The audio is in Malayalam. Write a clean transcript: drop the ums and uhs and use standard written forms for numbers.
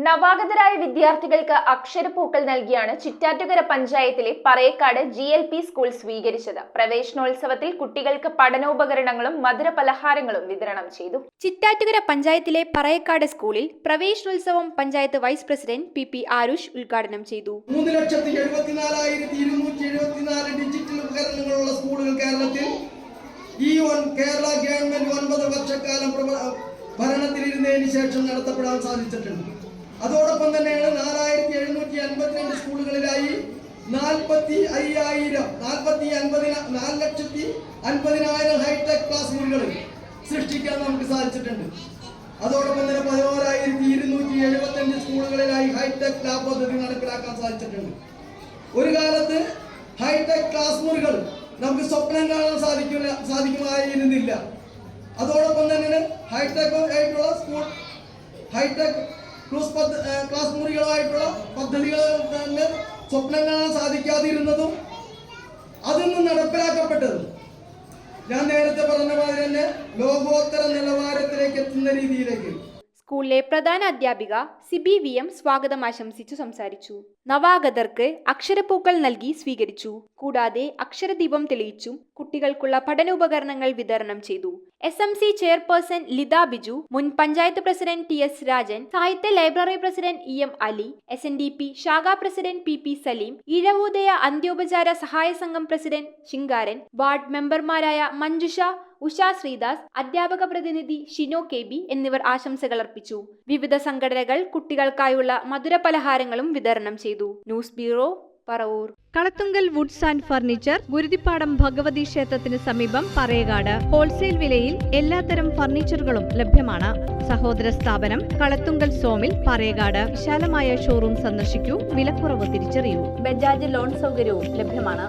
നവാഗതരായ വിദ്യാർത്ഥികൾക്ക് അക്ഷരപ്പൂക്കൾ നൽകിയാണ് ചിറ്റാറ്റുകര പഞ്ചായത്തിലെ പറയക്കാട് GLP സ്കൂൾ സ്വീകരിച്ചത്. പ്രവേശനോത്സവത്തിൽ കുട്ടികൾക്ക് പഠനോപകരണങ്ങളും മധുരപലഹാരങ്ങളും വിതരണം ചെയ്തു. ചിറ്റാറ്റുകര പഞ്ചായത്തിലെ പറയക്കാട് സ്കൂളിൽ പ്രവേശനോത്സവം panchayat vice president PP Aarush ഉദ്ഘാടനം ചെയ്തു. 3,74,274 ഡിജിറ്റൽ ഉപകരണങ്ങളുള്ള സ്കൂളുകൾ കേരളത്തിൽ കേരള ഗവൺമെന്റ് 9 വർഷക്കാലം ഭരണത്തിലിരുന്നതിന് ശേഷം നടത്തപ്പെടാൻ സാധിച്ചിട്ടുണ്ട്. അതോടൊപ്പം തന്നെയാണ് 4,752 സ്കൂളുകളിലായി 4,50,000 ഹൈടെക് ക്ലാസ് മുറികൾ സൃഷ്ടിക്കാൻ നമുക്ക് സാധിച്ചിട്ടുണ്ട്. അതോടൊപ്പം തന്നെ 16,275 സ്കൂളുകളിലായി ഹൈടെക് ലാബ് പദ്ധതി നടപ്പിലാക്കാൻ സാധിച്ചിട്ടുണ്ട്. ഒരു കാലത്ത് ഹൈടെക് ക്ലാസ് മുറികൾ നമുക്ക് സ്വപ്നം കാണാൻ സാധിക്കുമായിരുന്നില്ല. അതോടൊപ്പം തന്നെ ഹൈടെക് ആയിട്ടുള്ള സ്കൂൾ ഹൈടെക് ക്ലാസ് മുറികളായിട്ടുള്ള പദ്ധതികൾ തന്നെ സ്വപ്നം കാണാൻ സാധിക്കാതിരുന്നതും അതൊന്നും നടപ്പിലാക്കപ്പെട്ടതും ഞാൻ നേരത്തെ പറഞ്ഞ മാതിരി തന്നെ ലോകോത്തര നിലവാരത്തിലേക്ക് എത്തുന്ന രീതിയിലേക്ക്. സ്കൂളിലെ പ്രധാന അധ്യാപിക സിബി VM സ്വാഗതം ആശംസിച്ചു സംസാരിച്ചു. നവാഗതർക്ക് അക്ഷരപ്പൂക്കൾ നൽകി സ്വീകരിച്ചു. കൂടാതെ അക്ഷരദീപം തെളിയിച്ചും കുട്ടികൾക്കുള്ള പഠനോപകരണങ്ങൾ വിതരണം ചെയ്തു. SMC ചെയർപേഴ്സൺ ലിത ബിജു, മുൻ panchayat president TS Rajan, Sahitya library president EM Ali, SNDP ശാഖാ പ്രസിഡന്റ് PP സലീം, ഇഴവോദയ അന്ത്യോപചാര സഹായ സംഘം പ്രസിഡന്റ് ശിങ്കാരൻ, വാർഡ് മെമ്പർമാരായ മഞ്ജുഷ, ഉഷ ശ്രീദാസ്, അധ്യാപക പ്രതിനിധി ഷിനോ KB എന്നിവർ ആശംസകൾ അർപ്പിച്ചു. വിവിധ സംഘടനകൾ കുട്ടികൾക്കായുള്ള മധുരപലഹാരങ്ങളും വിതരണം ചെയ്തു. News bureau, Paravur. Kalathunkal woods and furniture, Guruthippadam Bhagavathi ക്ഷേത്രത്തിന് സമീപം പറയകാട്. ഹോൾസെയിൽ വിലയിൽ എല്ലാത്തരം ഫർണിച്ചറുകളും ലഭ്യമാണ്. സഹോദര സ്ഥാപനം കളത്തുങ്കൽ സോമിൽ, പറയകാട്. വിശാലമായ ഷോറൂം സന്ദർശിക്കൂ. വിലക്കുറവ് തിരിച്ചറിയൂ. ബജാജ് ലോൺ സൗകര്യവും ലഭ്യമാണ്.